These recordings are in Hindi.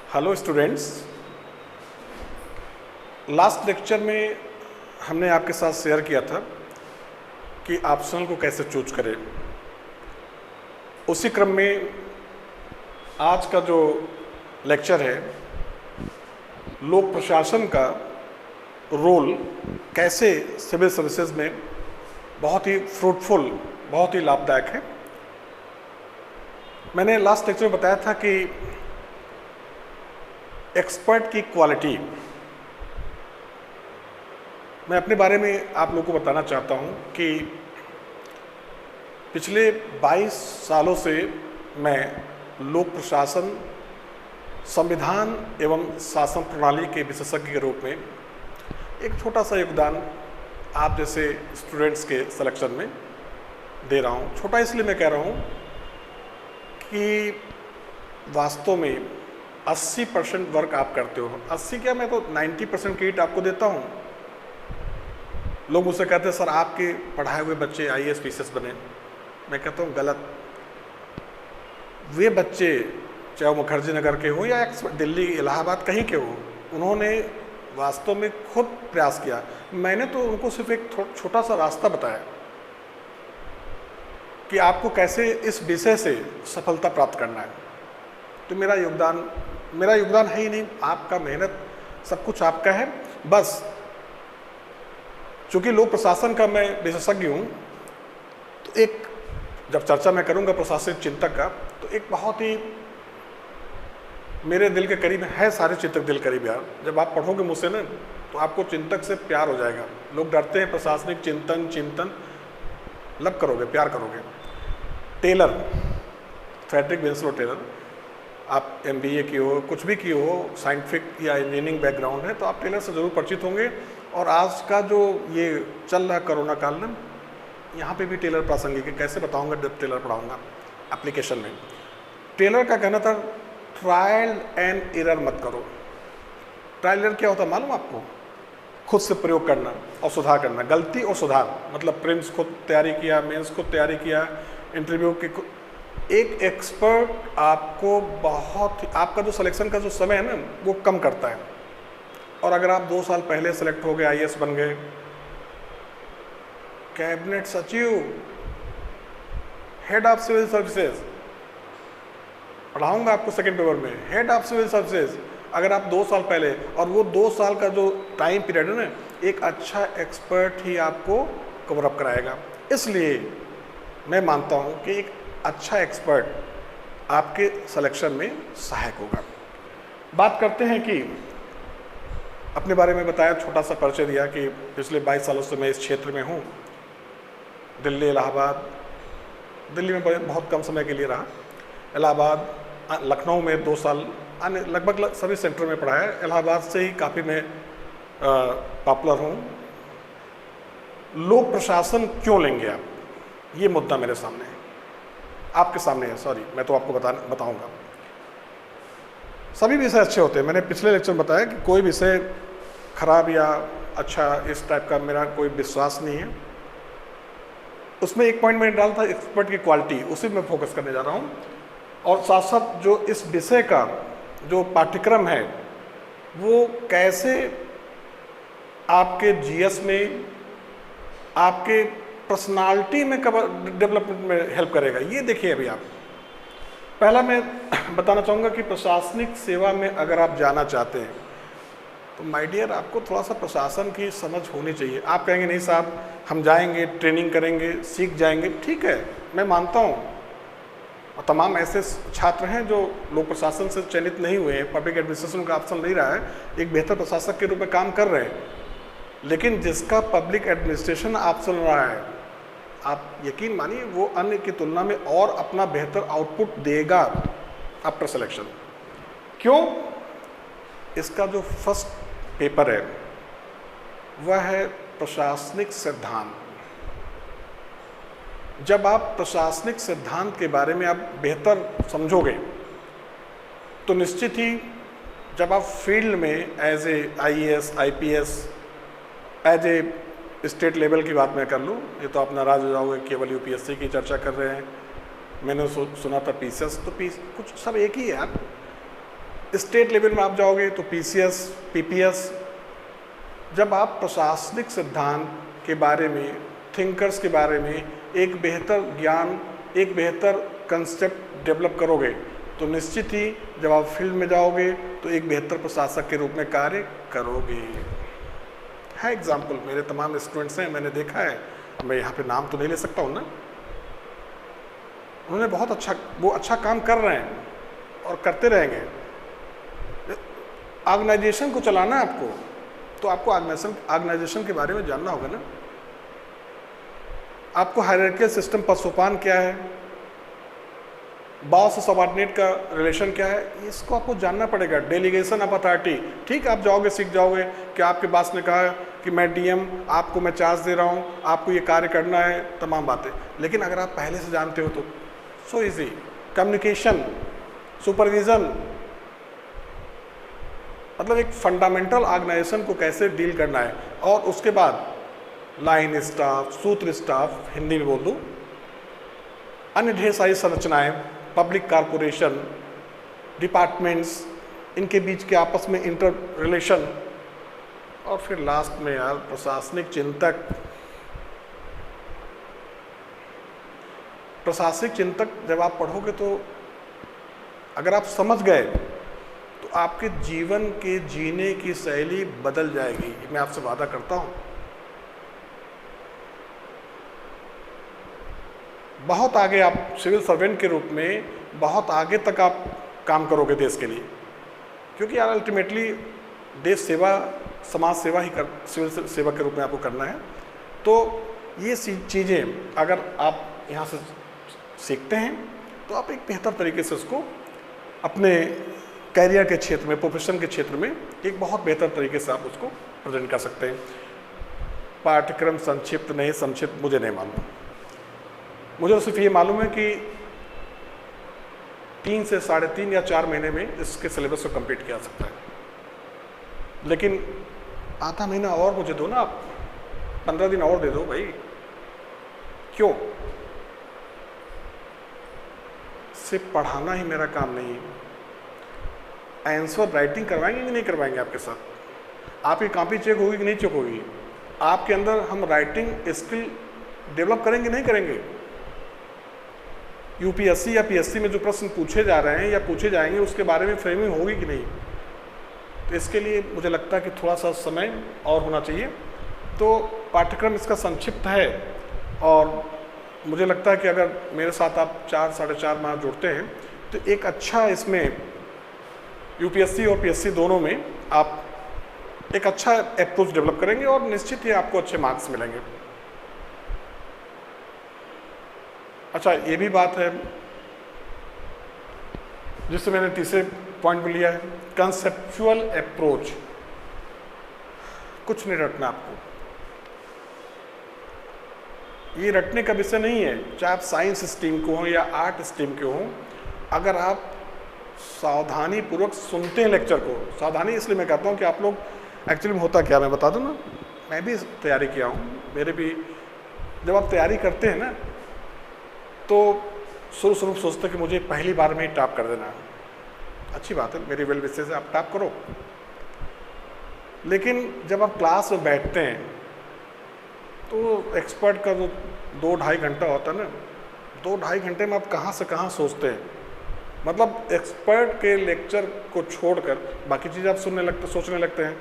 हेलो स्टूडेंट्स, लास्ट लेक्चर में हमने आपके साथ शेयर किया था कि ऑप्शनल को कैसे चूज करें। उसी क्रम में आज का जो लेक्चर है, लोक प्रशासन का रोल कैसे सिविल सर्विसेज में बहुत ही फ्रूटफुल, बहुत ही लाभदायक है। मैंने लास्ट लेक्चर में बताया था कि एक्सपर्ट की क्वालिटी, मैं अपने बारे में आप लोगों को बताना चाहता हूं कि पिछले 22 सालों से मैं लोक प्रशासन, संविधान एवं शासन प्रणाली के विशेषज्ञ के रूप में एक छोटा सा योगदान आप जैसे स्टूडेंट्स के सिलेक्शन में दे रहा हूं। छोटा इसलिए मैं कह रहा हूं कि वास्तव में 80% वर्क आप करते हो। 80 क्या, मैं तो 90% क्रेडिट आपको देता हूँ। लोग मुझसे कहते हैं सर आपके पढ़ाए हुए बच्चे IAS PCS बने। मैं कहता हूँ गलत। वे बच्चे चाहे वो मुखर्जी नगर के हो या दिल्ली, इलाहाबाद, कहीं के हो, उन्होंने वास्तव में खुद प्रयास किया। मैंने तो उनको सिर्फ एक छोटा सा रास्ता बताया कि आपको कैसे इस विषय से सफलता प्राप्त करना है। तो मेरा योगदान है ही नहीं, आपका मेहनत, सब कुछ आपका है। बस चूंकि लोक प्रशासन का मैं विशेषज्ञ हूँ, तो एक जब चर्चा मैं करूँगा प्रशासनिक चिंतक का, तो एक बहुत ही मेरे दिल के करीब है। सारे चिंतक दिल करीब यार। जब आप पढ़ोगे मुझसे ना, तो आपको चिंतक से प्यार हो जाएगा। लोग डरते हैं प्रशासनिक चिंतन लब करोगे, प्यार करोगे। टेलर, फ्रेडरिक विंसलो टेलर, आप MBA की हो, कुछ भी की हो, साइंटिफिक या इंजीनियरिंग बैकग्राउंड है, तो आप टेलर से ज़रूर परिचित होंगे। और आज का जो ये चल रहा कोरोना काल में, यहाँ पे भी टेलर प्रासंगिक है। कैसे बताऊँगा जब टेलर पढ़ाऊँगा एप्लीकेशन में। टेलर का कहना था ट्रायल एंड एरर मत करो। ट्रायल एरर क्या होता है मालूम आपको? खुद से प्रयोग करना और सुधार करना। गलती और सुधार, मतलब प्रीलिम्स खुद तैयारी किया, मेंस खुद तैयारी किया, इंटरव्यू की। एक एक्सपर्ट आपको आपका जो सिलेक्शन का जो समय है ना, वो कम करता है। और अगर आप 2 साल पहले सेलेक्ट हो गए, IAS बन गए, कैबिनेट सचिव, हेड ऑफ सिविल सर्विसेज, पढ़ाऊंगा आपको सेकंड पेपर में, हेड ऑफ सिविल सर्विसेज, अगर आप 2 साल पहले, और वो 2 साल का जो टाइम पीरियड है ना, एक अच्छा एक्सपर्ट ही आपको कवर अप कराएगा। इसलिए मैं मानता हूँ कि एक अच्छा एक्सपर्ट आपके सिलेक्शन में सहायक होगा। बात करते हैं कि अपने बारे में बताया, छोटा सा परिचय दिया कि पिछले 22 सालों से मैं इस क्षेत्र में हूँ। दिल्ली, इलाहाबाद, दिल्ली में बहुत कम समय के लिए रहा, इलाहाबाद, लखनऊ में 2 साल, अन्य लगभग सभी सेंटर में पढ़ा है। इलाहाबाद से ही काफ़ी मैं पॉपुलर हूँ। लोक प्रशासन क्यों लेंगे आप, ये मुद्दा मेरे सामने है, आपके सामने है। सॉरी, मैं तो आपको बताऊंगा। सभी विषय अच्छे होते हैं। मैंने पिछले लेक्चर में बताया कि कोई विषय खराब या अच्छा इस टाइप का मेरा कोई विश्वास नहीं है। उसमें एक पॉइंट मैंने डाला था एक्सपर्ट की क्वालिटी, उसी में फोकस करने जा रहा हूँ। और साथ साथ जो इस विषय का जो पाठ्यक्रम है, वो कैसे आपके GS में, आपके पर्सनालिटी में डेवलपमेंट में हेल्प करेगा, ये देखिए। अभी आप पहला मैं बताना चाहूँगा कि प्रशासनिक सेवा में अगर आप जाना चाहते हैं, तो माय डियर, आपको थोड़ा सा प्रशासन की समझ होनी चाहिए। आप कहेंगे नहीं साहब, हम जाएंगे, ट्रेनिंग करेंगे, सीख जाएंगे, ठीक है, मैं मानता हूँ। और तमाम ऐसे छात्र हैं जो लोक प्रशासन से चयनित नहीं हुए हैं, पब्लिक एडमिनिस्ट्रेशन का ऑप्शन नहीं रहा है, एक बेहतर प्रशासक के रूप में काम कर रहे हैं। लेकिन जिसका पब्लिक एडमिनिस्ट्रेशन ऑप्शन रहा है, आप यकीन मानिए वो अन्य की तुलना में और अपना बेहतर आउटपुट देगा आफ्टर सिलेक्शन। क्यों? इसका जो फर्स्ट पेपर है वह है प्रशासनिक सिद्धांत। जब आप प्रशासनिक सिद्धांत के बारे में आप बेहतर समझोगे, तो निश्चित ही जब आप फील्ड में as a IAS IPS, as a state level की बात मैं कर लूँ, ये तो आप नाराज़ हो जाओगे, केवल UPSC की चर्चा कर रहे हैं। मैंने सुना था PCS, तो कुछ सब एक ही है यार। स्टेट लेवल में आप जाओगे तो पीसीएस, पीपीएस। जब आप प्रशासनिक सिद्धांत के बारे में, थिंकर्स के बारे में एक बेहतर ज्ञान, एक बेहतर कंसेप्ट डेवलप करोगे तो निश्चित ही जब आप फील्ड में जाओगे तो एक बेहतर प्रशासक के रूप में कार्य करोगे। है एग्जाम्पल, मेरे तमाम स्टूडेंट्स हैं, मैंने देखा है, मैं यहाँ पे नाम तो नहीं ले सकता हूँ ना, उन्होंने बहुत अच्छा, वो अच्छा काम कर रहे हैं और करते रहेंगे। ऑर्गेनाइजेशन को चलाना है आपको, तो आपको ऑर्गेनाइजेशन के बारे में जानना होगा ना। आपको हायरार्किकल सिस्टम पर सोपान क्या है, बॉस और सबऑर्डिनेट का रिलेशन क्या है, इसको आपको जानना पड़ेगा। डेलीगेशन ऑफ अथॉरिटी, ठीक, आप जाओगे सीख जाओगे कि आपके बॉस ने कहा कि मैं डीएम, आपको मैं चार्ज दे रहा हूँ, आपको ये कार्य करना है, तमाम बातें। लेकिन अगर आप पहले से जानते हो तो सो इजी। कम्युनिकेशन, सुपरविजन, मतलब एक फंडामेंटल ऑर्गेनाइजेशन को कैसे डील करना है। और उसके बाद लाइन स्टाफ, सूत्र स्टाफ, हिंदी में बोल दूँ, अन्य ढेर सारी संरचनाएं, पब्लिक कॉरपोरेशन, डिपार्टमेंट्स, इनके बीच के आपस में इंटर रिलेशन, और फिर लास्ट में यार प्रशासनिक चिंतक। प्रशासनिक चिंतक जब आप पढ़ोगे तो अगर आप समझ गए तो आपके जीवन के जीने की शैली बदल जाएगी, मैं आपसे वादा करता हूँ। बहुत आगे आप सिविल सर्वेंट के रूप में बहुत आगे तक आप काम करोगे देश के लिए, क्योंकि यार अल्टीमेटली देश सेवा, समाज सेवा ही सिविल सेवा के रूप में आपको करना है। तो ये चीज़ें अगर आप यहाँ से सीखते हैं तो आप एक बेहतर तरीके से उसको अपने कैरियर के क्षेत्र में, प्रोफेशन के क्षेत्र में एक बहुत बेहतर तरीके से आप उसको प्रेजेंट कर सकते हैं। पाठ्यक्रम संक्षिप्त नहीं, संक्षिप्त मुझे नहीं मालूम, मुझे सिर्फ ये मालूम है कि 3 से 3.5 या 4 महीने में इसके सिलेबस को कंप्लीट किया जा सकता है। लेकिन आधा महीना और मुझे दो ना, आप 15 दिन और दे दो भाई। क्यों? सिर्फ पढ़ाना ही मेरा काम नहीं है। आंसर राइटिंग करवाएंगे कि नहीं करवाएंगे आपके साथ? आपकी कॉपी चेक होगी कि नहीं चेक होगी? आपके अंदर हम राइटिंग स्किल डेवलप करेंगे नहीं करेंगे? यूपीएससी या पीएससी में जो प्रश्न पूछे जा रहे हैं या पूछे जाएंगे उसके बारे में फ्रेमिंग होगी कि नहीं? तो इसके लिए मुझे लगता है कि थोड़ा सा समय और होना चाहिए। तो पाठ्यक्रम इसका संक्षिप्त है और मुझे लगता है कि अगर मेरे साथ आप 4 साढ़े 4 माह जुड़ते हैं तो एक अच्छा इसमें यूपीएससी और पीएससी दोनों में आप एक अच्छा अप्रोच डेवलप करेंगे और निश्चित ही आपको अच्छे मार्क्स मिलेंगे। अच्छा, ये भी बात है जिससे मैंने तीसरे पॉइंट में लिया है, कंसेप्चुअल अप्रोच। कुछ नहीं रटना आपको, ये रटने का विषय नहीं है, चाहे आप साइंस स्ट्रीम के हों या आर्ट स्ट्रीम के हों। अगर आप सावधानी पूर्वक सुनते हैं लेक्चर को, सावधानी इसलिए मैं कहता हूँ कि आप लोग एक्चुअली में होता क्या मैं बता दूँ ना, मैं भी तैयारी किया हूँ, मेरे भी जब आप तैयारी करते हैं ना तो शुरू में सोचते हैं कि मुझे पहली बार में ही टॉप कर देना है। अच्छी बात है, मेरी वेल विशेष से आप टॉप करो, लेकिन जब आप क्लास में बैठते हैं तो एक्सपर्ट का जो 2-2.5 घंटा होता है ना, 2-2.5 घंटे में आप कहाँ से कहाँ सोचते हैं। मतलब एक्सपर्ट के लेक्चर को छोड़कर बाकी चीज़ें आप सोचने लगते हैं।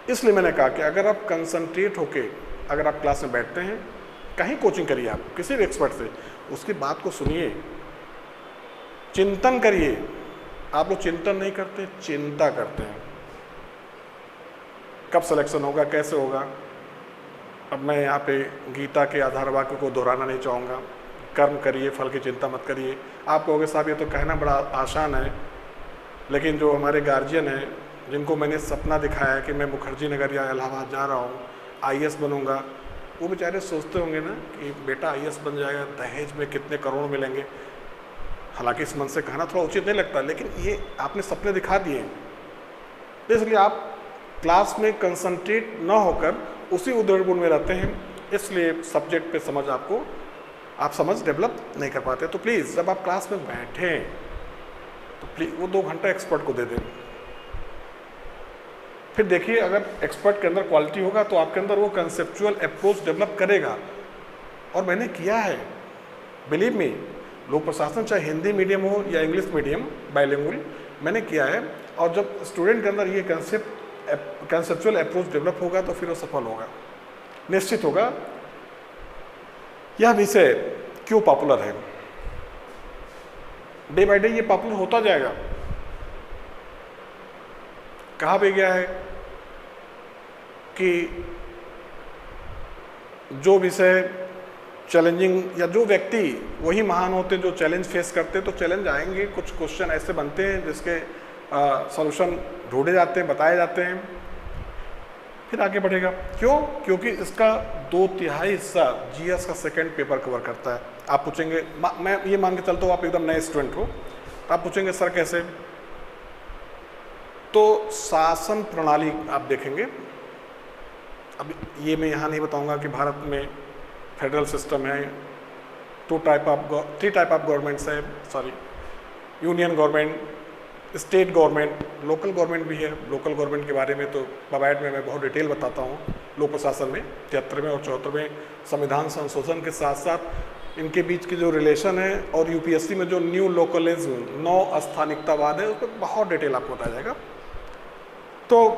इसलिए मैंने कहा कि अगर आप कंसंट्रेट होके अगर आप क्लास में बैठते हैं, कहीं कोचिंग करिए आप किसी भी एक्सपर्ट से, उसकी बात को सुनिए, चिंतन करिए। आप लोग चिंतन नहीं करते, चिंता करते हैं कब सिलेक्शन होगा, कैसे होगा। अब मैं यहाँ पे गीता के आधार वाक्य को दोहराना नहीं चाहूँगा, कर्म करिए फल की चिंता मत करिए। आप कहोगे साहब ये तो कहना बड़ा आसान है, लेकिन जो हमारे गार्जियन हैं जिनको मैंने सपना दिखाया है कि मैं मुखर्जी नगर या इलाहाबाद जा रहा हूँ, आईएएस बनूंगा, वो बेचारे सोचते होंगे ना कि बेटा आईएएस बन जाएगा, दहेज में कितने करोड़ मिलेंगे। हालांकि इस मन से कहना थोड़ा उचित नहीं लगता, लेकिन ये आपने सपने दिखा दिए। इसलिए आप क्लास में कंसंट्रेट न होकर उसी उधेड़-बुन में रहते हैं, इसलिए सब्जेक्ट पे समझ डेवलप नहीं कर पाते। तो प्लीज़ जब आप क्लास में बैठें तो प्लीज वो 2 घंटा एक्सपर्ट को दे दें। फिर देखिए अगर एक्सपर्ट के अंदर क्वालिटी होगा तो आपके अंदर वो कंसेप्चुअल अप्रोच डेवलप करेगा। और मैंने किया है, बिलीव मी, लोक प्रशासन चाहे हिंदी मीडियम हो या इंग्लिश मीडियम बाइलिंगुअल, मैंने किया है। और जब स्टूडेंट के अंदर ये कंसेप्चुअल अप्रोच डेवलप होगा तो फिर वो सफल होगा, निश्चित होगा। यह विषय क्यों पॉपुलर है? डे बाय डे ये पॉपुलर होता जाएगा। कहा भी गया है कि जो विषय चैलेंजिंग या जो व्यक्ति वही महान होते हैं जो चैलेंज फेस करते हैं। तो चैलेंज आएंगे, कुछ क्वेश्चन ऐसे बनते हैं जिसके सॉल्यूशन ढूंढे जाते हैं, बताए जाते हैं, फिर आगे बढ़ेगा। क्यों? क्योंकि इसका 2/3 हिस्सा जीएस का सेकंड पेपर कवर करता है। आप पूछेंगे, मैं ये मान के चलता हूँ आप एकदम नए स्टूडेंट हो, तो आप पूछेंगे सर कैसे? तो शासन प्रणाली आप देखेंगे। अब ये मैं यहाँ नहीं बताऊँगा कि भारत में फेडरल सिस्टम है, 3 टाइप ऑफ गवर्नमेंट्स है, sorry, union government, state government, local government भी है। लोकल गवर्नमेंट के बारे में तो पबाइड में मैं बहुत डिटेल बताता हूँ। लोक प्रशासन में 73वें और 74वें संविधान संशोधन के साथ साथ इनके बीच की जो रिलेशन है, और यूपीएससी में जो न्यू लोकलिज्म, नौ स्थानिकतावाद है, उस पर बहुत डिटेल आपको बताया जाएगा। तो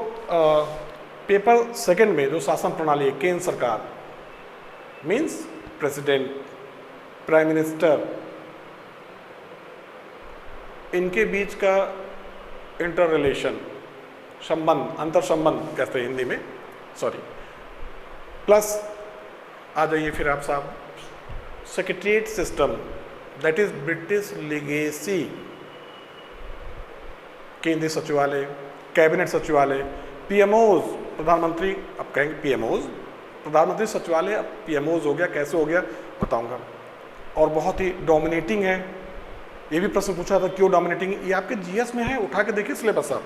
पेपर सेकंड में जो शासन प्रणाली है, केंद्र सरकार मीन्स प्रेसिडेंट, प्राइम मिनिस्टर, इनके बीच का इंटर रिलेशन, संबंध, अंतर संबंध कहते हैं हिंदी में, सॉरी, प्लस आ जाइए फिर आप साहब secretariat system, that is British legacy, केंद्रीय सचिवालय, कैबिनेट सचिवालय, पीएमओज, प्रधानमंत्री, अब कहेंगे पीएमओज, प्रधानमंत्री सचिवालय, अब पीएमओज हो गया। कैसे हो गया बताऊंगा। और बहुत ही डोमिनेटिंग है। ये भी प्रश्न पूछा था क्यों डोमिनेटिंग, ये आपके जीएस में है, उठा के देखिए सिलेबस आप।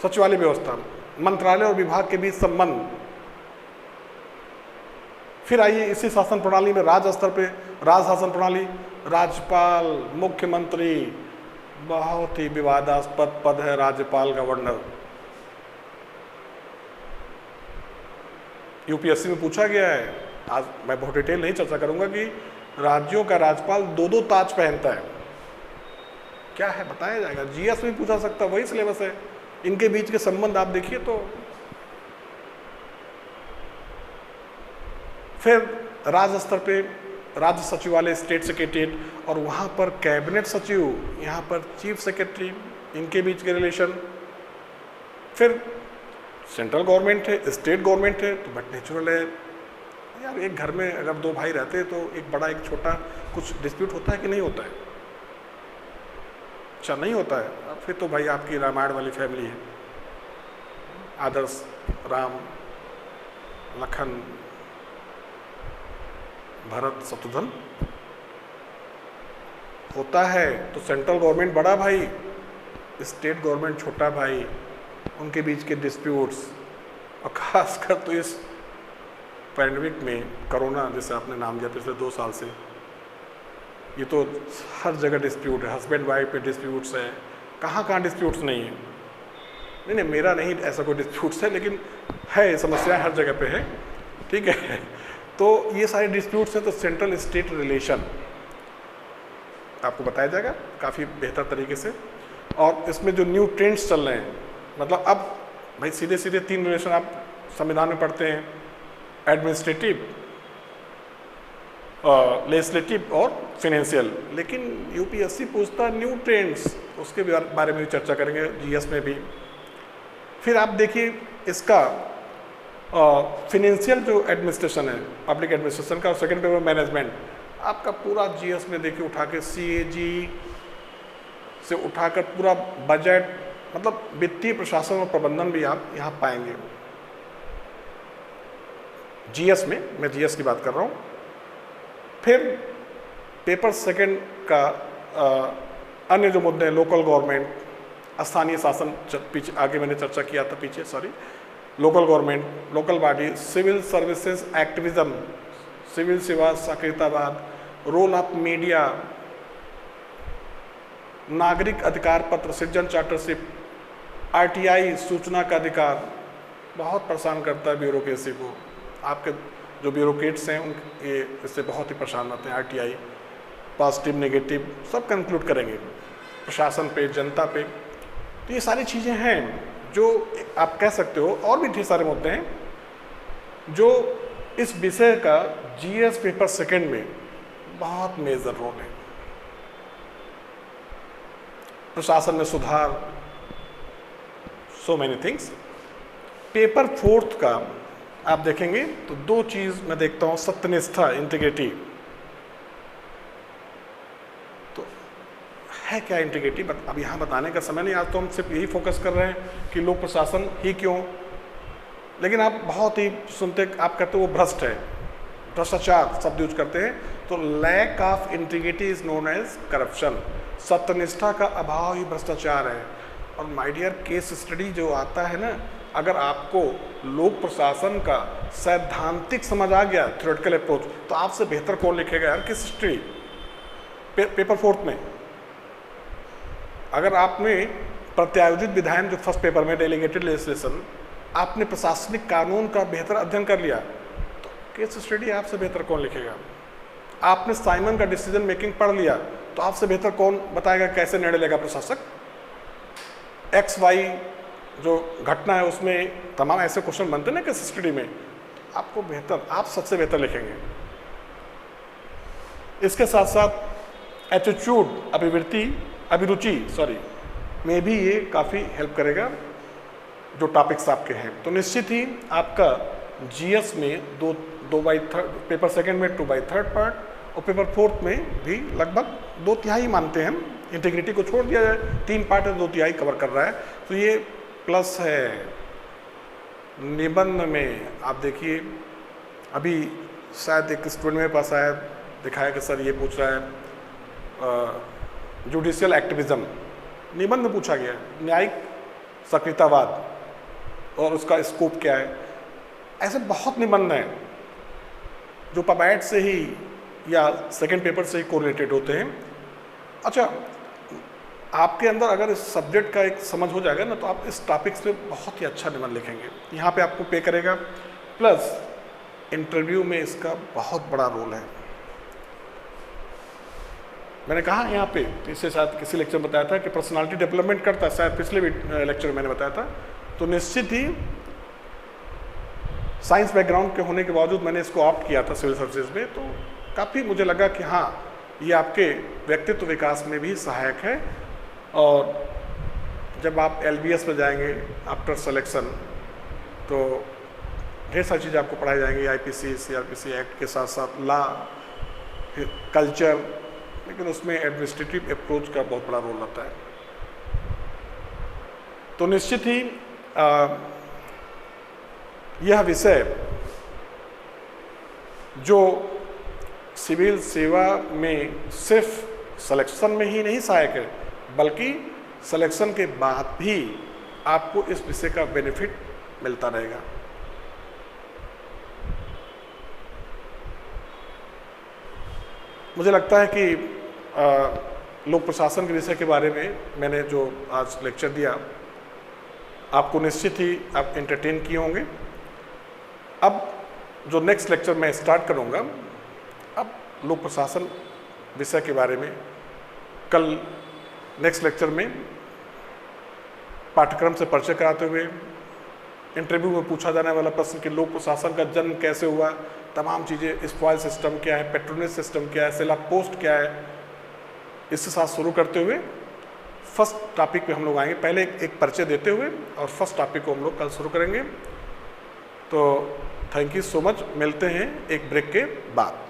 सचिवालय व्यवस्था, मंत्रालय और विभाग के बीच संबंध। फिर आइए इसी शासन प्रणाली में राज्य स्तर पे राज शासन प्रणाली, राज्यपाल, मुख्यमंत्री, बहुत ही विवादास्पद पद है राज्यपाल, गवर्नर। यूपीएससी में पूछा गया है, आज मैं बहुत डिटेल नहीं चर्चा करूंगा, कि राज्यों का राज्यपाल 2-2 ताज पहनता है। क्या है बताया जाएगा, जीएस में पूछा सकता, वही सिलेबस है। इनके बीच के संबंध आप देखिए। तो फिर राज्य स्तर पे राज्य सचिवालय, स्टेट सेक्रेटरीट, और वहाँ पर कैबिनेट सचिव, यहाँ पर चीफ सेक्रेटरी, इनके बीच के रिलेशन। फिर सेंट्रल गवर्नमेंट है, स्टेट गवर्नमेंट है, तो बट नेचुरल है यार, एक घर में अगर 2 भाई रहते हैं तो एक बड़ा एक छोटा कुछ डिस्प्यूट होता है कि नहीं होता है? अच्छा नहीं होता है। फिर तो भाई आपकी रामायण वाली फैमिली है, आदर्श राम, लखन, भरत, शत्रुघ्न होता है। तो सेंट्रल गवर्नमेंट बड़ा भाई, स्टेट गवर्नमेंट छोटा भाई, उनके बीच के डिस्प्यूट्स। और खासकर तो इस पैंडेमिक में, कोरोना जैसे आपने नाम दिया, पिछले 2 साल से ये तो हर जगह डिस्प्यूट है। हस्बैंड वाइफ पे डिस्प्यूट्स है, कहाँ डिस्प्यूट्स नहीं है। नहीं, मेरा नहीं ऐसा कोई डिस्प्यूट्स है, लेकिन है, समस्या हर जगह पे है, ठीक है। तो ये सारे डिस्प्यूट्स हैं। तो सेंट्रल स्टेट रिलेशन आपको बताया जाएगा काफ़ी बेहतर तरीके से। और इसमें जो न्यू ट्रेंड्स चल रहे हैं, मतलब अब भाई सीधे 3 रिलेशन आप संविधान में पढ़ते हैं, एडमिनिस्ट्रेटिव, लेजिस्लेटिव और फाइनेंशियल। लेकिन यूपीएससी पूछता है न्यू ट्रेंड्स, उसके बारे में भी चर्चा करेंगे जीएस में भी। फिर आप देखिए इसका फाइनेंशियल जो एडमिनिस्ट्रेशन है, पब्लिक एडमिनिस्ट्रेशन का, और सेकेंड पेपर मैनेजमेंट, आपका पूरा जीएस में देखिए उठा के सीएजी से उठाकर पूरा बजट, मतलब वित्तीय प्रशासन और प्रबंधन भी आप यहाँ पाएंगे जीएस में। मैं जीएस की बात कर रहा हूँ। फिर पेपर सेकंड का अन्य जो मुद्दे हैं, लोकल गवर्नमेंट, स्थानीय शासन, पीछे आगे मैंने चर्चा किया था पीछे, sorry, local government, local body, civil services activism, सिविल सेवा, सक्रियतावाद, रोल ऑफ मीडिया, नागरिक अधिकार पत्र, सिटीजन चार्टरशिप, आरटीआई सूचना का अधिकार बहुत परेशान करता है ब्यूरोक्रेसी को। आपके जो ब्यूरोक्रेट्स हैं ये इससे बहुत ही परेशान रहते हैं। आरटीआई पॉजिटिव नेगेटिव सब कंक्लूड करेंगे प्रशासन पे, जनता पे। तो ये सारी चीज़ें हैं जो आप कह सकते हो, और भी ढेर सारे मुद्दे हैं जो इस विषय का जीएस पेपर सेकंड में बहुत मेजर रोल है। प्रशासन में सुधार, so many things. Paper fourth का आप देखेंगे तो दो चीज मैं देखता हूं, सत्यनिष्ठा, इंटीग्रिटी। तो है क्या इंटीग्रिटी, अब यहां बताने का समय नहीं, आज तो हम सिर्फ यही फोकस कर रहे हैं कि लोक प्रशासन ही क्यों। लेकिन आप बहुत ही सुनते, आप कहते हो वो भ्रष्ट है, भ्रष्टाचार शब्द यूज करते हैं। तो lack of integrity is known as corruption. सत्यनिष्ठा का अभाव ही भ्रष्टाचार है। और माय डियर, केस स्टडी जो आता है ना, अगर आपको लोक प्रशासन का सैद्धांतिक समझ आ गया, थ्योरेटिकल अप्रोच, तो आपसे बेहतर कौन लिखेगा यार केस स्टडी पेपर फोर्थ में। अगर आपने प्रत्यायोजित विधायन जो फर्स्ट पेपर में डेलीगेटेड लेजिस्लेशन, आपने प्रशासनिक कानून का बेहतर अध्ययन कर लिया, तो केस स्टडी आपसे बेहतर कौन लिखेगा। आपने साइमन का डिसीजन मेकिंग पढ़ लिया, तो आपसे बेहतर कौन बताएगा कैसे निर्णय लेगा प्रशासक। एक्स वाई जो घटना है उसमें तमाम ऐसे क्वेश्चन बनते ना केस स्टडी में, आपको बेहतर, आप सबसे बेहतर लिखेंगे। इसके साथ साथ एटीट्यूड, अभिरुचि में भी ये काफ़ी हेल्प करेगा जो टॉपिक्स आपके हैं। तो निश्चित ही आपका जीएस में दो बाई थर्ड, पेपर सेकंड में 2/3 पार्ट, और पेपर फोर्थ में भी लगभग 2/3 मानते हैं। इंटीग्रिटी को छोड़ दिया जाए, 3 पार्ट है, 2/3 कवर कर रहा है। तो ये प्लस है। निबंध में आप देखिए, अभी शायद एक स्टूडेंट मेरे पास आया, दिखाया कि सर ये पूछ रहा है जुडिशियल एक्टिविज्म, निबंध पूछा गया, न्यायिक सक्रियतावाद और उसका स्कोप क्या है। ऐसे बहुत निबंध हैं जो पबैट से ही या सेकंड पेपर से ही कोरिलेटेड होते हैं। अच्छा, आपके अंदर अगर इस सब्जेक्ट का एक समझ हो जाएगा ना, तो आप इस टॉपिक्स पे बहुत ही अच्छा निबंध लिखेंगे। यहाँ पे आपको पे करेगा, प्लस इंटरव्यू में इसका बहुत बड़ा रोल है। मैंने कहा यहाँ पे, इससे शायद किसी लेक्चर में बताया था कि पर्सनालिटी डेवलपमेंट करता है, शायद पिछले भी लेक्चर में मैंने बताया था। तो निश्चित ही साइंस बैकग्राउंड के होने के बावजूद मैंने इसको ऑप्ट किया था सिविल सर्विसेज में, तो काफ़ी मुझे लगा कि हाँ, ये आपके व्यक्तित्व विकास में भी सहायक है। और जब आप LBS में जाएंगे आफ्टर सिलेक्शन, तो ढेर सारी चीज़ें आपको पढ़ाई जाएंगी, IPC CRPC एक्ट के साथ साथ लॉ, कल्चर, लेकिन उसमें एडमिनिस्ट्रेटिव अप्रोच का बहुत बड़ा रोल रहता है। तो निश्चित ही यह विषय जो सिविल सेवा में सिर्फ सिलेक्शन में ही नहीं सहायक है, बल्कि सिलेक्शन के बाद भी आपको इस विषय का बेनिफिट मिलता रहेगा। मुझे लगता है कि लोक प्रशासन के विषय के बारे में मैंने जो आज लेक्चर दिया, आपको निश्चित ही आप एंटरटेन किए होंगे। अब जो नेक्स्ट लेक्चर मैं स्टार्ट करूंगा, अब लोक प्रशासन विषय के बारे में कल नेक्स्ट लेक्चर में पाठ्यक्रम से परिचय कराते हुए, इंटरव्यू में पूछा जाने वाला प्रश्न कि लोक प्रशासन का जन्म कैसे हुआ, तमाम चीज़ें, स्पॉइल सिस्टम क्या है, पेट्रोनेज सिस्टम क्या है, सिला पोस्ट क्या है, इसके साथ शुरू करते हुए फर्स्ट टॉपिक पे हम लोग आएंगे। पहले एक परिचय देते हुए और फर्स्ट टॉपिक को हम लोग कल शुरू करेंगे। तो थैंक यू सो मच, मिलते हैं एक ब्रेक के बाद।